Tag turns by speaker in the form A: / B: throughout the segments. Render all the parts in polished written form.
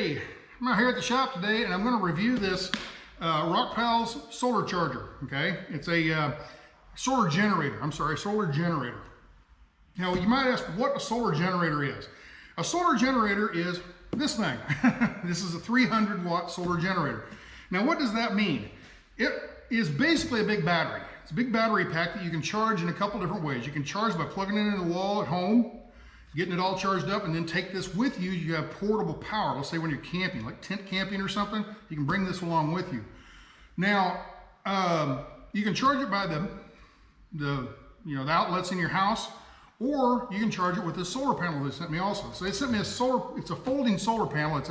A: Hey, I'm out here at the shop today and I'm going to review this Rockpals solar charger, okay? It's a solar generator, solar generator. Now you might ask what a solar generator is. A solar generator is this thing. This is a 300 watt solar generator. Now what does that mean? It is basically a big battery. It's a big battery pack that you can charge in a couple different ways. You can charge by plugging it into the wall at home, getting it all charged up, and then take this with you. You have portable power. Let's say when you're camping, like tent camping or something, you can bring this along with you. Now, you can charge it by the outlets in your house, or you can charge it with this solar panel they sent me also. So they sent me it's a folding solar panel. It's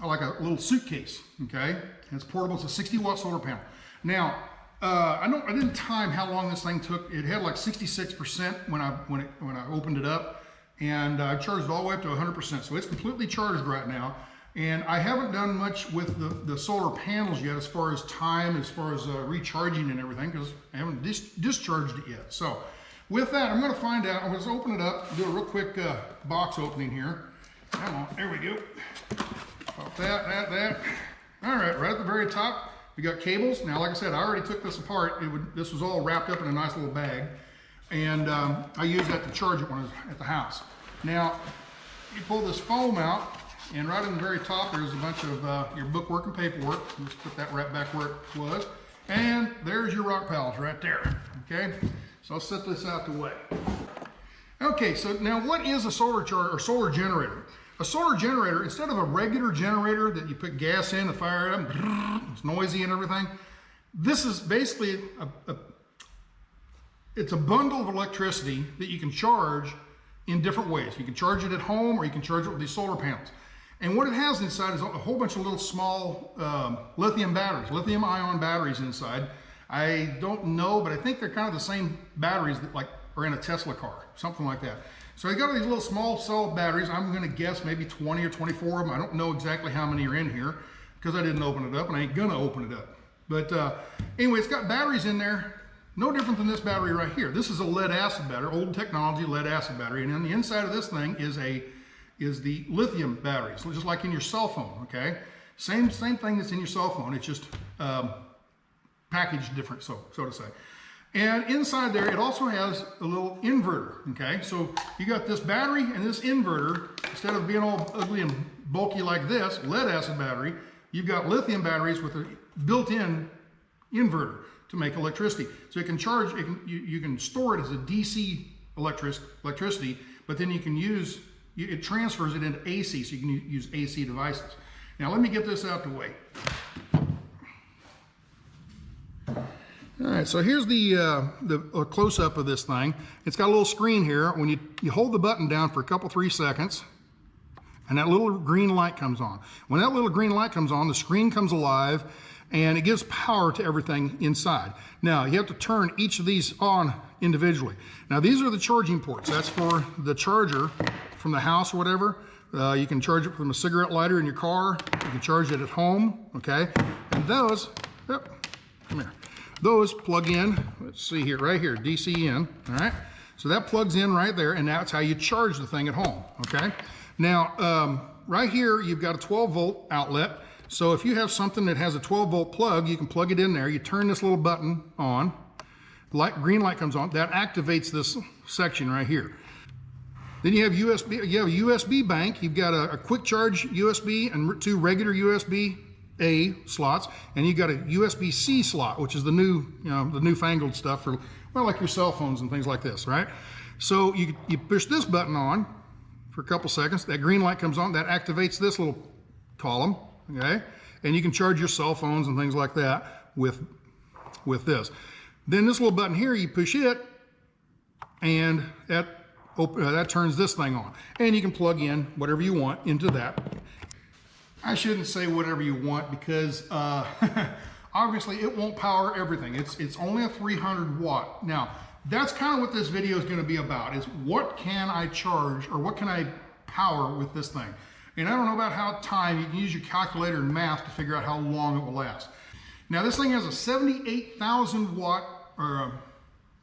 A: like a little suitcase, okay? And it's portable. It's a 60 watt solar panel. Now, I didn't time how long this thing took. It had like 66% when I opened it up. And I charged it all the way up to 100%. So it's completely charged right now. And I haven't done much with the solar panels yet as far as time, as far as recharging and everything, because I haven't discharged it yet. So with that, I'm going to find out. I'm going to open it up, do a real quick box opening here. Come on, there we go. Pop that. All right at the very top, we got cables. Now, like I said, I already took this apart. This was all wrapped up in a nice little bag. And I use that to charge it when I was at the house. Now, you pull this foam out, and right in the very top, there's a bunch of your bookwork and paperwork. Just put that right back where it was. And there's your Rockpals right there, okay? So I'll set this out the way. Okay, so now what is a solar charger or solar generator? A solar generator, instead of a regular generator that you put gas in to fire it up, it's noisy and everything, this is basically it's a bundle of electricity that you can charge in different ways. You can charge it at home, or you can charge it with these solar panels. And what it has inside is a whole bunch of little small lithium ion batteries inside. I don't know, but I think they're kind of the same batteries that are in a Tesla car, something like that. So I got these little small cell batteries. I'm going to guess maybe 20 or 24 of them. I don't know exactly how many are in here because I didn't open it up, and I ain't gonna open it up. But anyway, it's got batteries in there. No different than this battery right here. This is a lead acid battery, old technology lead acid battery, and on the inside of this thing is the lithium battery. So just like in your cell phone, okay? Same thing that's in your cell phone. It's just packaged different, so to say. And inside there, it also has a little inverter, okay? So you got this battery and this inverter. Instead of being all ugly and bulky like this, lead acid battery, you've got lithium batteries with a built-in inverter to make electricity. So it can charge, you can store it as a DC electricity, but then you can it transfers it into AC, so you can use AC devices. Now let me get this out the way. All right, so here's the close-up of this thing. It's got a little screen here. When you hold the button down for a couple, 3 seconds, and that little green light comes on. When that little green light comes on, the screen comes alive, and it gives power to everything inside. Now, you have to turn each of these on individually. Now, these are the charging ports. That's for the charger from the house or whatever. You can charge it from a cigarette lighter in your car. You can charge it at home, okay? And those, come here. Those plug in, let's see here, right here, DC in, all right? So that plugs in right there, and that's how you charge the thing at home, okay? Now, right here, you've got a 12 volt outlet. So if you have something that has a 12 volt plug, you can plug it in there. You turn this little button on, green light comes on, that activates this section right here. Then you have USB, you have a USB bank, you've got a quick charge USB and 2 regular USB-A slots, and you got a USB-C slot, which is the new, the newfangled stuff for, well, like your cell phones and things like this, right? So you push this button on for a couple seconds, that green light comes on, that activates this little column, okay? And you can charge your cell phones and things like that with this. Then this little button here, you push it, and that turns this thing on. And you can plug in whatever you want into that. I shouldn't say whatever you want because obviously it won't power everything. It's only a 300 watt. Now, that's kind of what this video is going to be about, is what can I charge or what can I power with this thing? And I don't know about how time, you can use your calculator and math to figure out how long it will last. Now this thing has a 78,000 watt, or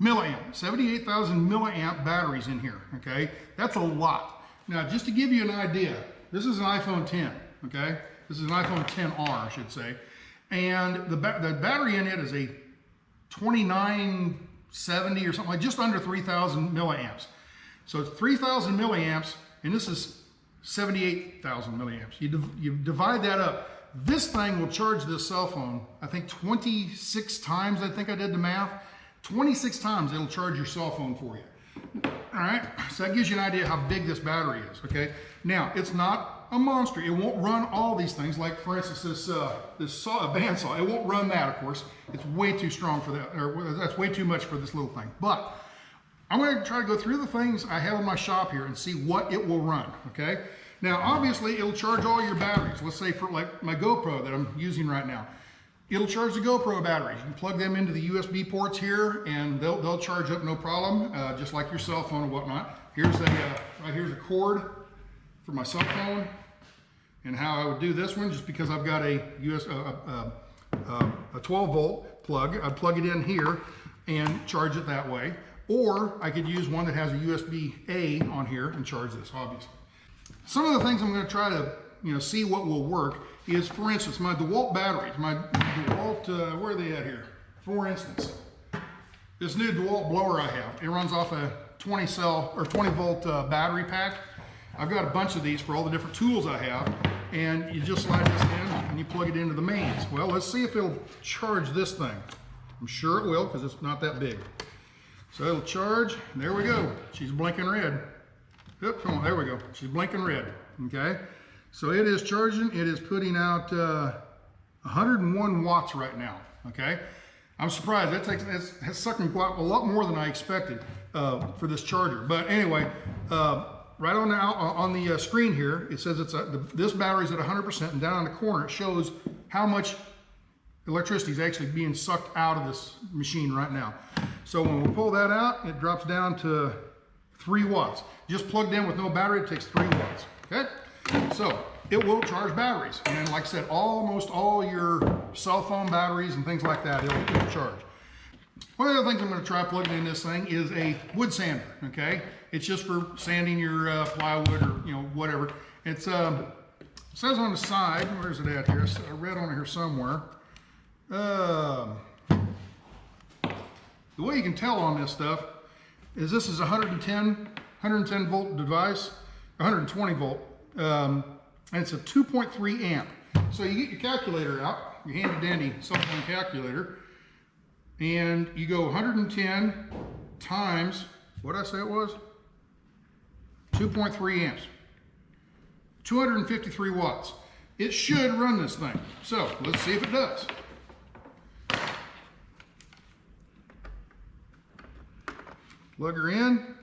A: milliamp, 78,000 milliamp batteries in here, okay? That's a lot. Now just to give you an idea, this is an iPhone 10. okay? This is an iPhone 10R, I should say. And the battery in it is a 2970 or something, like just under 3,000 milliamps. So it's 3,000 milliamps, and this is 78,000 milliamps. You divide that up. This thing will charge this cell phone, I think 26 times, I think I did the math. 26 times it'll charge your cell phone for you. All right, so that gives you an idea how big this battery is, okay? Now, it's not a monster. It won't run all these things, like for instance, this bandsaw. It won't run that, of course. It's way too strong for that, or that's way too much for this little thing. But I'm gonna try to go through the things I have in my shop here and see what it will run, okay? Now, obviously, it'll charge all your batteries. Let's say for like my GoPro that I'm using right now. It'll charge the GoPro batteries. You can plug them into the USB ports here, and they'll charge up no problem, just like your cell phone and whatnot. Here's here's a cord for my cell phone, and how I would do this one, just because I've got a 12 volt plug. I'd plug it in here and charge it that way. Or I could use one that has a USB-A on here and charge this, obviously. Some of the things I'm going to try to see what will work is, for instance, my DeWalt batteries. My DeWalt, where are they at here? For instance, this new DeWalt blower I have, it runs off a 20 volt battery pack. I've got a bunch of these for all the different tools I have, and you just slide this in and you plug it into the mains. Well, let's see if it'll charge this thing. I'm sure it will, because it's not that big. So it'll charge, and there we go. She's blinking red. Oop, come on, there we go. She's blinking red, okay? So it is charging. It is putting out 101 watts right now, okay? I'm surprised. That's sucking quite a lot more than I expected for this charger. But anyway, right on the screen here, it says this battery's at 100%, and down on the corner it shows how much electricity is actually being sucked out of this machine right now. So when we pull that out, it drops down to 3 watts. Just plugged in with no battery, it takes 3 watts, okay? So it will charge batteries. And then, like I said, almost all your cell phone batteries and things like that, it'll charge. One of the other things I'm going to try plugging in this thing is a wood sander, okay? It's just for sanding your plywood or whatever. It says on the side, where's it at here? I read on here somewhere. The way you can tell on this stuff is this is a 110 volt device, 120 volt, and it's a 2.3 amp. So you get your calculator out, your handy dandy cell phone calculator, and you go 110 times, what did I say it was? 2.3 amps, 253 watts. It should run this thing. So let's see if it does. Plug her in.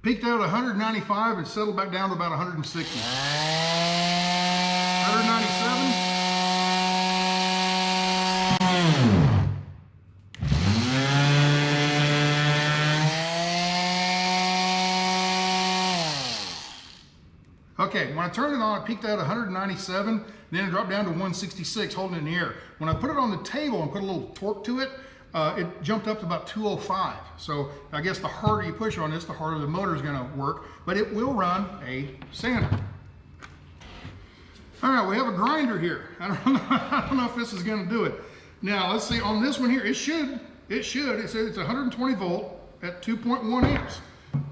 A: Peaked out 195 and settled back down to about 160. 197. Okay, when I turned it on, it peaked out 197, then it dropped down to 166, holding it in the air. When I put it on the table and put a little torque to it, it jumped up to about 205. So I guess the harder you push on this, the harder the motor is going to work, but it will run a sander. All right, we have a grinder here. I don't know if this is going to do it. Now let's see on this one here. It says it's 120 volt at 2.1 amps.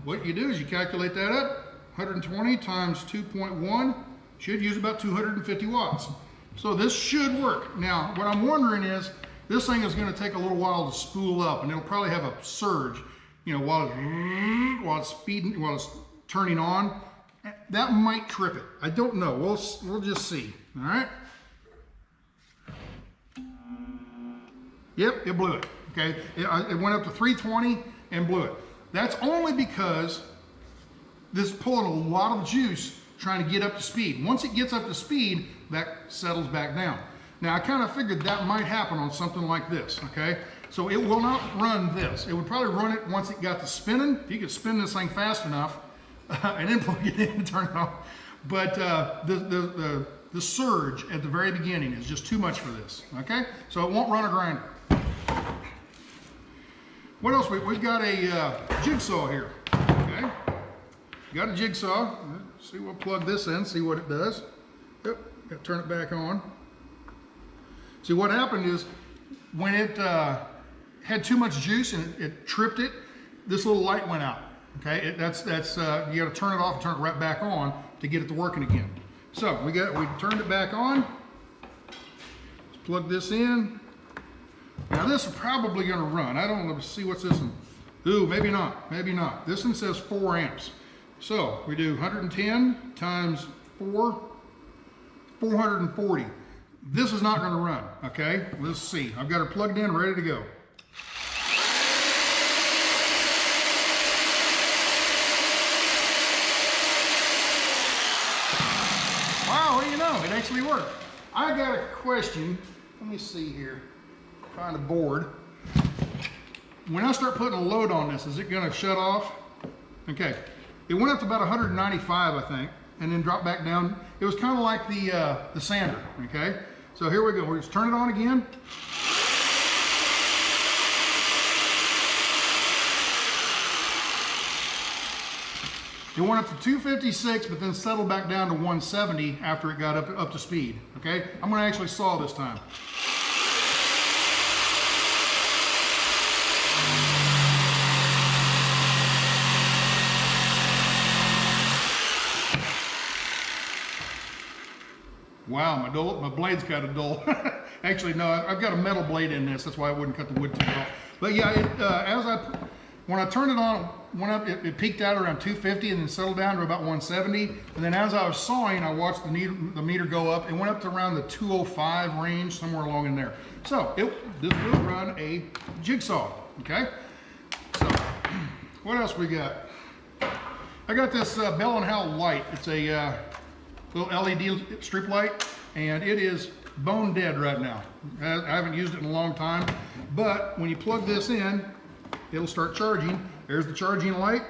A: What you do is you calculate that up. 120 times 2.1 should use about 250 watts. So this should work. Now, what I'm wondering is, this thing is going to take a little while to spool up, and it'll probably have a surge, while it's speeding, while it's turning on. That might trip it. I don't know. We'll just see. All right. Yep, it blew it. Okay, it went up to 320 and blew it. That's only because this is pulling a lot of juice trying to get up to speed. Once it gets up to speed, that settles back down. Now, I kind of figured that might happen on something like this, okay? So it will not run this. It would probably run it once it got to spinning. If you could spin this thing fast enough and then plug it in and turn it off. But the surge at the very beginning is just too much for this, okay? So it won't run a grinder. What else? We've got a jigsaw here. Okay, got a jigsaw. Let's see, we'll plug this in, see what it does. Yep, got to turn it back on. See, what happened is when it had too much juice and it tripped it, this little light went out. Okay, you got to turn it off and turn it right back on to get it to working again. So we turned it back on. Let's plug this in. Now this is probably going to run. I don't know. Let's see what's this one. Ooh, maybe not. Maybe not. This one says 4 amps. So we do 110 times 4, 440. This is not going to run. Okay, let's see. I've got her plugged in, ready to go. Wow, what do you know? It actually worked. I got a question. Let me see here. Find a board. When I start putting a load on this, is it going to shut off? Okay. It went up to about 195, I think, and then dropped back down. It was kind of like the sander. Okay. So here we go. We'll just turn it on again. It went up to 256, but then settled back down to 170 after it got up to speed. Okay, I'm going to actually saw this time. Wow, my blade's got a dull. Actually, no, I've got a metal blade in this. That's why I wouldn't cut the wood too well. But yeah, when I turned it on, it peaked out around 250 and then settled down to about 170. And then as I was sawing, I watched the meter go up. It went up to around the 205 range, somewhere along in there. So this will run a jigsaw. Okay. So what else we got? I got this Bell and Howell light. It's a little LED strip light, and it is bone dead right now. I haven't used it in a long time, but when you plug this in, it'll start charging. There's the charging light.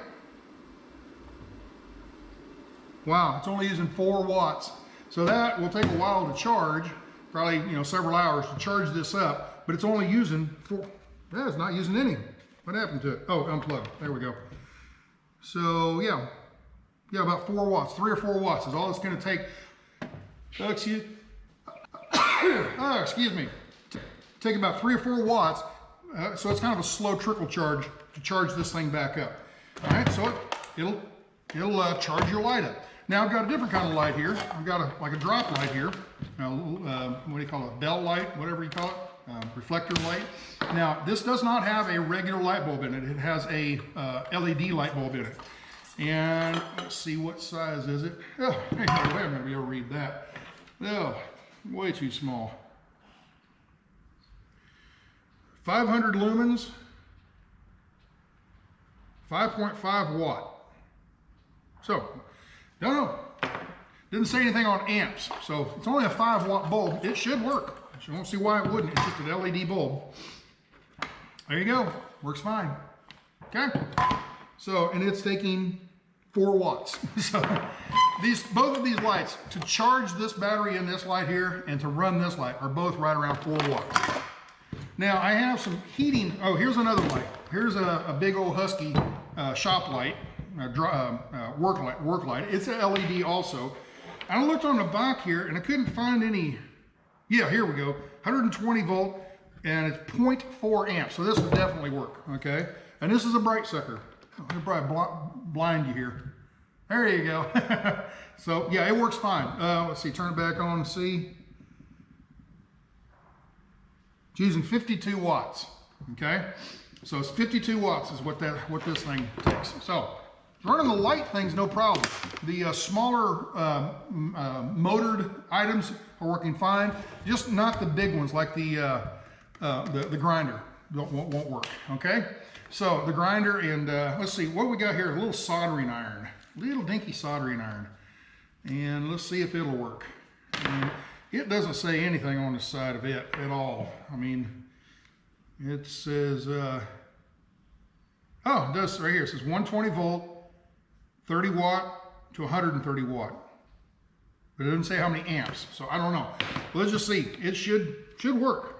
A: Wow, it's only using 4 watts. So that will take a while to charge, probably several hours to charge this up, but it's only using 4. Yeah, it's not using any. What happened to it? Oh, unplugged. There we go. So yeah, about 4 watts, 3 or 4 watts is all it's going to take. Excuse me. Take about 3 or 4 watts. So it's kind of a slow trickle charge to charge this thing back up. All right, so it'll charge your light up. Now I've got a different kind of light here. I've got like a drop light here. What do you call it? Bell light, whatever you call it. Reflector light. Now this does not have a regular light bulb in it. It has a LED light bulb in it. And let's see, what size is it? Oh, there's no way I'm going to be able to read that. Oh, way too small. 500 lumens, 5.5 watt. So, don't know. Didn't say anything on amps. So it's only a 5 watt bulb. It should work. I don't see why it wouldn't. It's just an LED bulb. There you go. Works fine. Okay. So, and it's taking 4 watts. So both of these lights, to charge this battery in this light here and to run this light, are both right around 4 watts. Now I have some heating. Oh, here's another light. Here's a big old Husky shop light, work light. It's an LED also. I looked on the back here and I couldn't find any. Yeah, here we go. 120 volt and it's 0.4 amps. So this would definitely work. Okay. And this is a bright sucker. I'll probably blind you here. There you go. So yeah, it works fine. Let's see, turn it back on and see. It's using 52 watts. Okay, so it's 52 watts is what this thing takes. So running the light thing's no problem. The smaller motored items are working fine. Just not the big ones like the grinder won't work. Okay. So the grinder and let's see what we got here. A little soldering iron, little dinky soldering iron, and let's see if it'll work. And it doesn't say anything on the side of it at all. I mean, it says, oh, it does right here. It says 120 volt, 30 watt to 130 watt, but it doesn't say how many amps. So I don't know. Let's just see. It should work.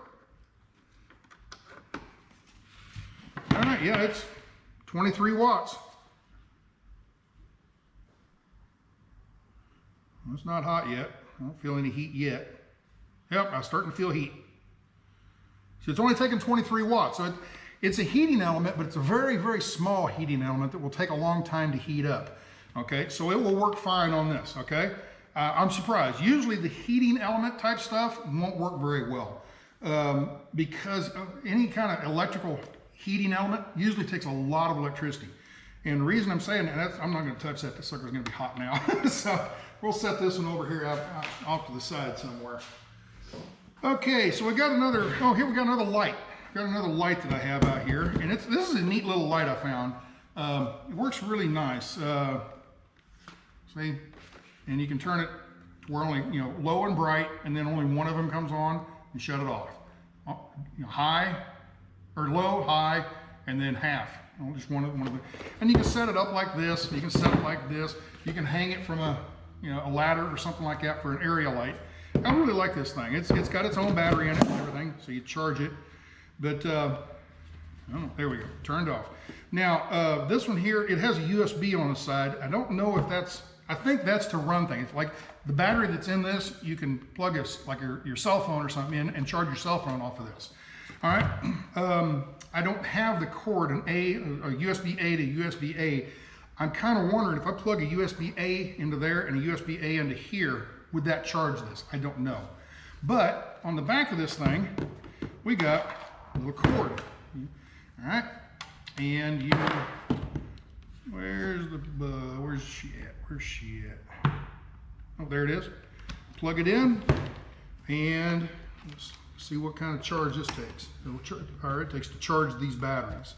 A: All right. right, yeah, it's 23 watts. It's not hot yet. I don't feel any heat yet. Yep, I'm starting to feel heat. So it's only taking 23 watts. So it's a heating element, but it's a very, very small heating element that will take a long time to heat up. Okay, so it will work fine on this, okay? I'm surprised. Usually the heating element type stuff won't work very well because any kind of electrical heating element usually takes a lot of electricity. And the reason I'm saying that, I'm not gonna touch that, this sucker's gonna be hot now. So we'll set this one over here off to the side somewhere. Okay, so we got another, oh, here we got another light. Got another light that I have out here, and this is a neat little light I found. It works really nice. See, and you can turn it to where only, you know, low and bright, and then only one of them comes on and shut it off. You know, high, or low, high, and then half. Just one of them. And you can set it up like this. You can set it like this. You can hang it from a ladder or something like that for an area light. I really like this thing. It's got its own battery in it and everything, so you charge it. But oh, there we go, turned off. Now this one here, it has a USB on the side. I don't know if that's, I think that's to run things. Like the battery that's in this, you can plug like your cell phone or something in and charge your cell phone off of this. All right, I don't have the cord, a USB-A to USB-A. I'm kind of wondering if I plug a USB-A into there and a USB-A into here, would that charge this? I don't know. But on the back of this thing, we got a little cord. All right, and where's she at? Where's she at? Oh, there it is. Plug it in, and let's see what kind of charge this takes. All right, it takes to charge these batteries.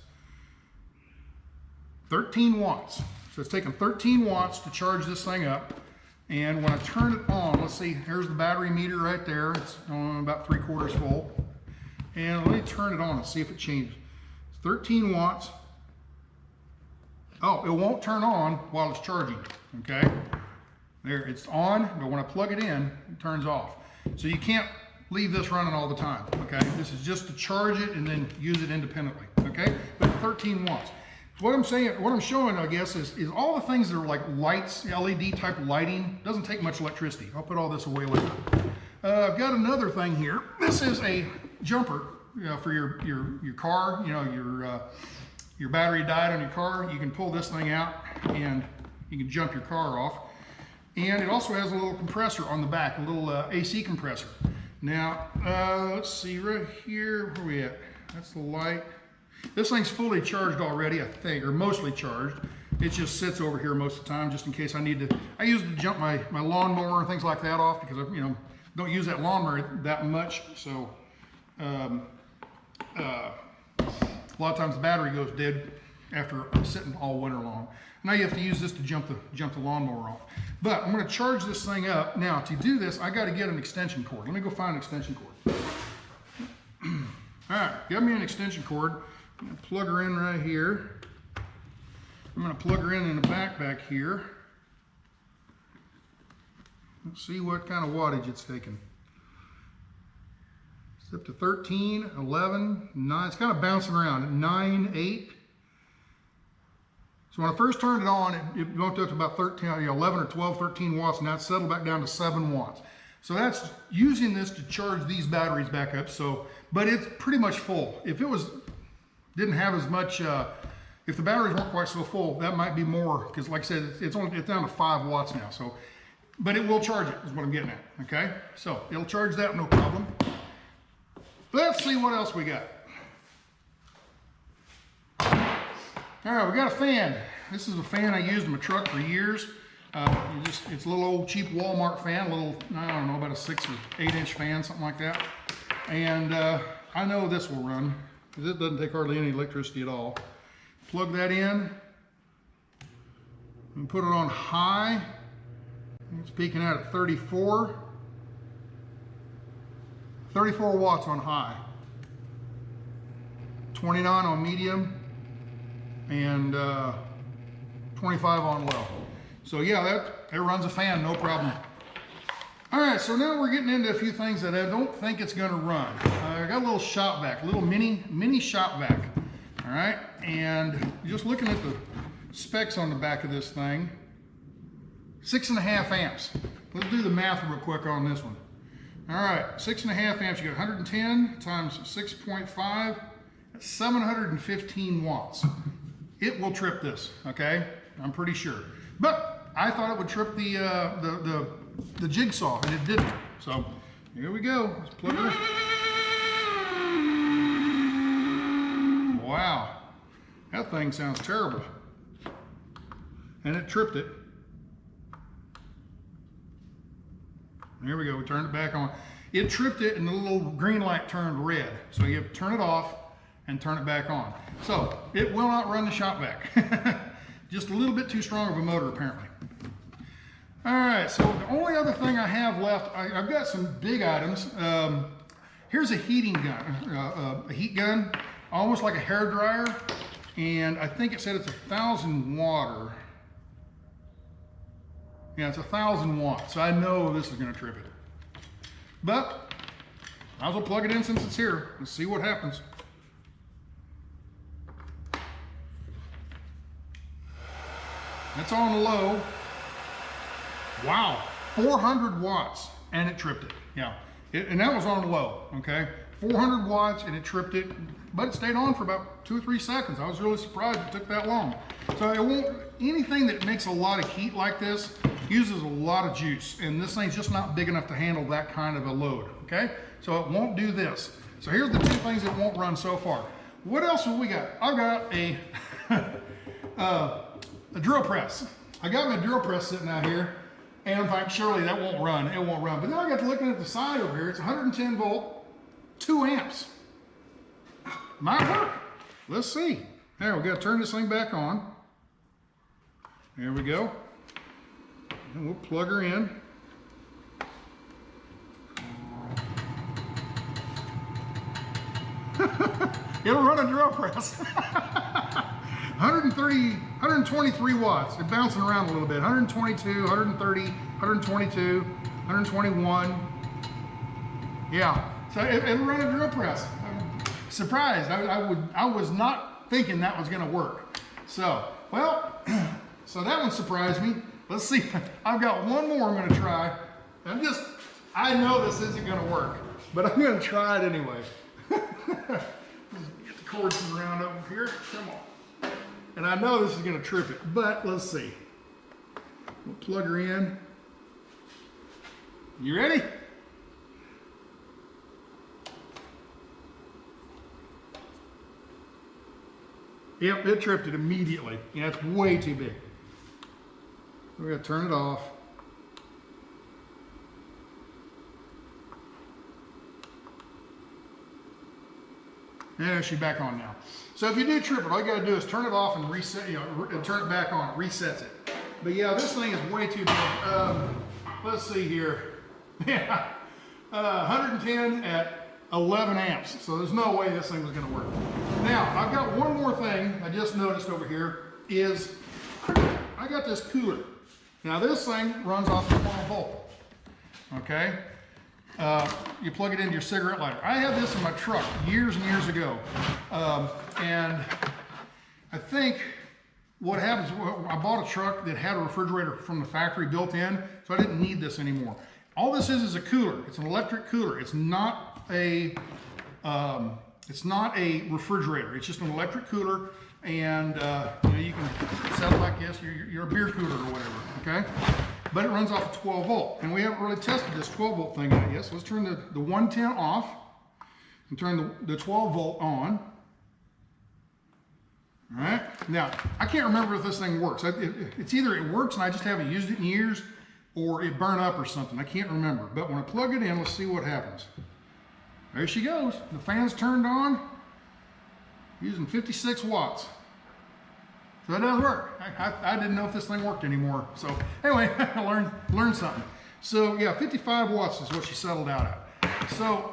A: 13 watts. So it's taking 13 watts to charge this thing up. And when I turn it on, let's see, here's the battery meter right there. It's about 3/4 full. And let me turn it on and see if it changes. 13 watts. Oh, it won't turn on while it's charging, okay? There, it's on, but when I plug it in, it turns off. So you can't leave this running all the time, okay? This is just to charge it and then use it independently, okay? But 13 watts. What I'm saying, what I'm showing, I guess, is all the things that are like lights, LED type lighting, doesn't take much electricity. I'll put all this away later. I've got another thing here. This is a jumper, for your car. You know, your battery died on your car. You can pull this thing out and you can jump your car off. And it also has a little compressor on the back, a little AC compressor. Now, let's see right here, where are we at? That's the light. This thing's fully charged already, I think, or mostly charged. It just sits over here most of the time, just in case I need to. I use it to jump my lawnmower and things like that off, because I, don't use that lawnmower that much. So a lot of times the battery goes dead after sitting all winter long. Now you have to use this to jump the lawnmower off. But I'm going to charge this thing up. Now to do this, I got to get an extension cord. Let me go find an extension cord. All right, got me an extension cord. I'm going to plug her in right here. I'm going to plug her in the back here. Let's see what kind of wattage it's taking. It's up to 13, 11, 9. It's kind of bouncing around. 9, 8. So when I first turned it on, it went up to about 13, 11 or 12, 13 watts, and now it's settled back down to 7 watts. So that's using this to charge these batteries back up. So, but it's pretty much full. If it didn't have as much, if the batteries weren't quite so full, that might be more, because like I said, it's down to 5 watts now. So, but it will charge it, is what I'm getting at. Okay, so it'll charge that, no problem. Let's see what else we got. All right, we got a fan. This is a fan I used in my truck for years. It's a little old cheap Walmart fan, a little, I don't know, about a 6 or 8 inch fan, something like that. And I know this will run, because it doesn't take hardly any electricity at all. Plug that in and put it on high. It's peaking out at 34 watts on high, 29 on medium, and 25 on low. So yeah, that runs a fan, no problem. All right, so now we're getting into a few things that I don't think it's gonna run. I got a little shop vac, a little mini shop vac. All right, and just looking at the specs on the back of this thing, 6.5 amps. Let's do the math real quick on this one. All right, 6.5 amps, you got 110 times 6.5, 715 watts. It will trip this, okay? I'm pretty sure. But I thought it would trip the jigsaw, and it didn't. So here we go. Let's plug it in. Wow, that thing sounds terrible. And it tripped it. There we go, we turned it back on. It tripped it and the little green light turned red. So you have to turn it off and turn it back on. So it will not run the shop vac. Just a little bit too strong of a motor apparently. All right, so the only other thing I have left, I've got some big items. Here's a heating gun, a heat gun, almost like a hair dryer. And I think it said it's 1,000 watt. Yeah, it's 1,000 watts, so I know this is going to trip it. But might as well plug it in since it's here. Let's see what happens. That's on low. Wow, 400 watts, and it tripped it. Yeah, and that was on low, okay? 400 watts, and it tripped it, but it stayed on for about 2 or 3 seconds. I was really surprised it took that long. So it won't, anything that makes a lot of heat like this uses a lot of juice, and this thing's just not big enough to handle that kind of a load, okay? So it won't do this. So here's the 2 things that won't run so far. What else have we got? I've got a, a drill press. I got my drill press sitting out here, and I'm like, surely that won't run, it won't run. But then I got to looking at the side over here, it's 110 volt, 2 amps. Might work. Let's see. There, we got to turn this thing back on. There we go. And we'll plug her in. It'll run a drill press. 123 watts. It's bouncing around a little bit. 122, 130, 122, 121. Yeah, so it'll run a drill press. I'm surprised. I was not thinking that was going to work. So, well, so that one surprised me. Let's see. I've got one more I'm going to try. I know this isn't going to work, but I'm going to try it anyway. Get the cords around over here. Come on. And I know this is going to trip it, but let's see. We'll plug her in. You ready? Yep, it tripped it immediately. Yeah, it's way too big. We're going to turn it off. And she's back on now. So if you do trip it, all you got to do is turn it off and reset, and turn it back on. It resets it. But yeah, this thing is way too big. Let's see here. Yeah, 110 at 11 amps. So there's no way this thing was going to work. Now, I've got one more thing I just noticed over here is I got this cooler. Now this thing runs off of 12 volt. Okay. You plug it into your cigarette lighter. I had this in my truck years and years ago. And I think what happens, I bought a truck that had a refrigerator from the factory built in, so I didn't need this anymore. All this is a cooler. It's an electric cooler. It's not a refrigerator. It's just an electric cooler, and you can set it like this. You're a beer cooler or whatever, okay? But it runs off of 12 volt, and we haven't really tested this 12 volt thing out yet. So let's turn the 110 off and turn the 12 volt on. All right. Now, I can't remember if this thing works. It's either it works and I just haven't used it in years, or it burned up or something. I can't remember. But when I plug it in, let's see what happens. There she goes. The fan's turned on, using 56 watts. So it does work. I didn't know if this thing worked anymore. So anyway, I learned something. So yeah, 55 watts is what she settled out at. So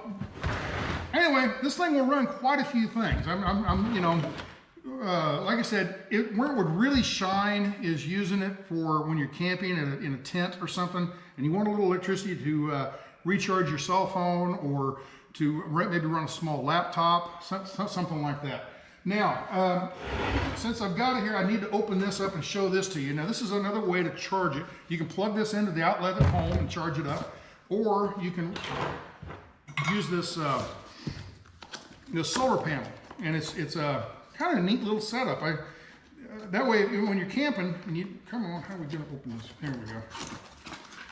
A: anyway, this thing will run quite a few things. Like I said, where it would really shine is using it for when you're camping in a tent or something, and you want a little electricity to recharge your cell phone or to maybe run a small laptop, something like that. Now, since I've got it here, I need to open this up and show this to you. Now, this is another way to charge it. You can plug this into the outlet at home and charge it up, or you can use this solar panel, and it's a kind of neat little setup. That way, when you're camping, and you come on, how are we gonna open this? There we go.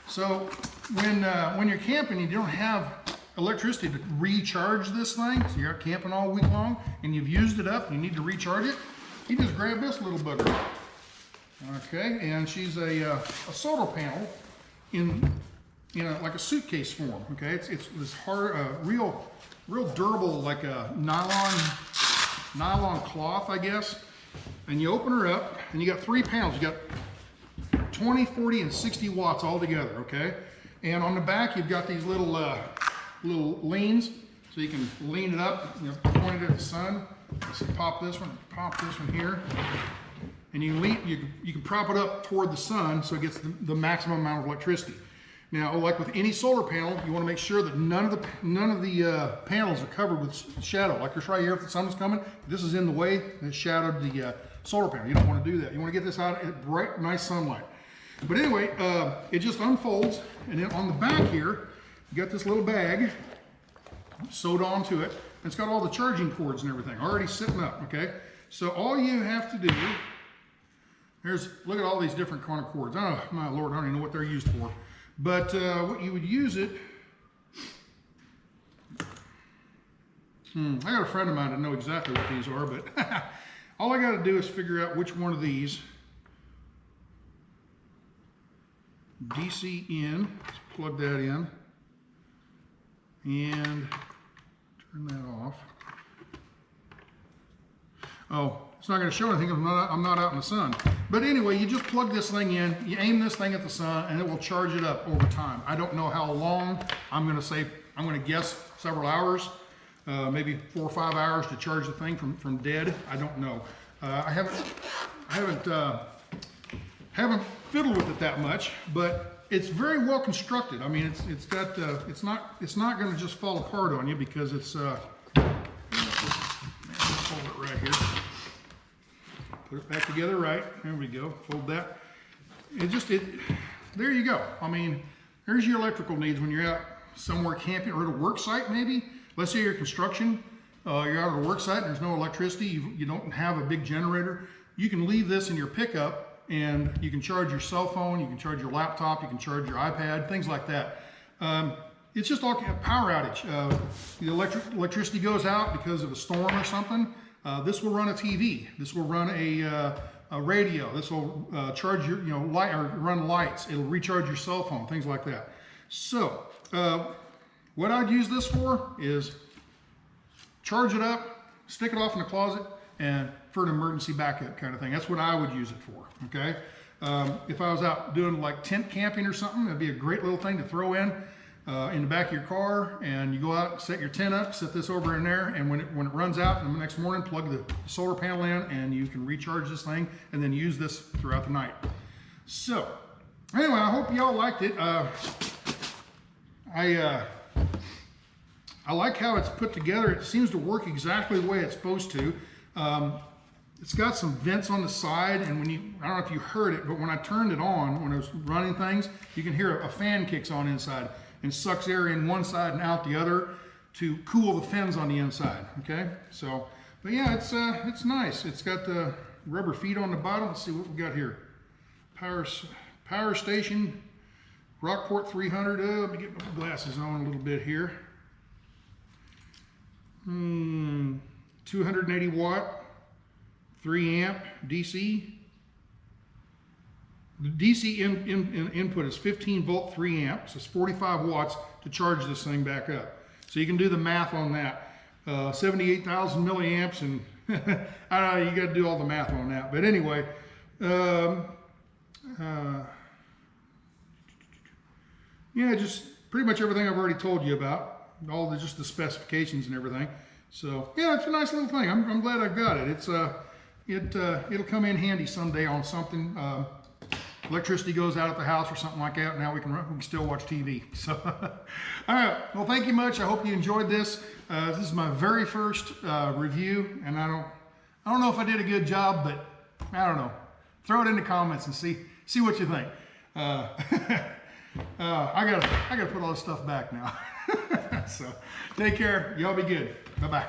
A: So when you're camping, you don't have electricity to recharge this thing. So you're out camping all week long, and you've used it up. And you need to recharge it. You just grab this little bugger. Okay, and she's a solar panel in like a suitcase form. Okay, it's this hard, real durable, like a nylon cloth, I guess. And you open her up, and you got 3 panels. You got 20, 40, and 60 watts all together. Okay, and on the back you've got these little leans, so you can lean it up, point it at the sun. So pop this one here, and you can prop it up toward the sun so it gets the maximum amount of electricity. Now, like with any solar panel, you want to make sure that none of the panels are covered with shadow. Like this right here, if the sun is coming, this is in the way that shadowed the solar panel. You don't want to do that. You want to get this out at bright, nice sunlight. But anyway, it just unfolds, and then on the back here, you got this little bag sewed onto it. And it's got all the charging cords and everything already sitting up. Okay, so all you have to do, look at all these different kind of cords. Oh my Lord, I don't even know what they're used for. But what you would use it, I got a friend of mine that know exactly what these are, but all I got to do is figure out which one of these DC in, let's plug that in, and turn that off. Oh, it's not going to show anything. I'm not out in the sun. But anyway, you just plug this thing in, you aim this thing at the sun, and it will charge it up over time. I don't know how long. I'm going to guess several hours, maybe 4 or 5 hours to charge the thing from dead. I don't know. I haven't fiddled with it that much, but it's very well constructed. I mean, it's not going to just fall apart on you because it's hold it right here. Put it back together right. There we go. Fold that. There you go. I mean, there's your electrical needs when you're out somewhere camping or at a work site maybe. Let's say you're construction. You're out at a work site and there's no electricity. You don't have a big generator. You can leave this in your pickup and you can charge your cell phone. You can charge your laptop. You can charge your iPad. Things like that. It's just all kind of power outage. The electricity goes out because of a storm or something. This will run a TV. This will run a radio. This will charge your light or run lights. It'll recharge your cell phone. Things like that. So what I'd use this for is charge it up, stick it off in the closet, and for an emergency backup kind of thing. That's what I would use it for. Okay. If I was out doing like tent camping or something, that'd be a great little thing to throw in the back of your car, and you go out, set your tent up, set this over in there, and when it runs out in the next morning, plug the solar panel in, and you can recharge this thing, and then use this throughout the night. So, anyway, I hope y'all liked it. I like how it's put together. It seems to work exactly the way it's supposed to. It's got some vents on the side, and I don't know if you heard it, but when I turned it on, when I was running things, you can hear a fan kicks on inside and sucks air in one side and out the other to cool the fins on the inside. Okay, so, but yeah, it's nice. It's got the rubber feet on the bottom. Let's see what we got here. Power station, Rockport 300. Let me get my glasses on a little bit here. 280 watt, 3 amp DC. The DC input is 15 volt, 3 amps. So it's 45 watts to charge this thing back up. So you can do the math on that. 78,000 milliamps, and I don't know, you got to do all the math on that. But anyway, yeah, just pretty much everything I've already told you about. Just the specifications and everything. So yeah, it's a nice little thing. I'm glad I've got it. It'll come in handy someday on something. Electricity goes out at the house or something like that. Now we can still watch TV. So, all right. Well, thank you much. I hope you enjoyed this. This is my very first review, and I don't know if I did a good job, but I don't know. Throw it in the comments and see what you think. I gotta put all this stuff back now. So take care. Y'all be good. Bye-bye.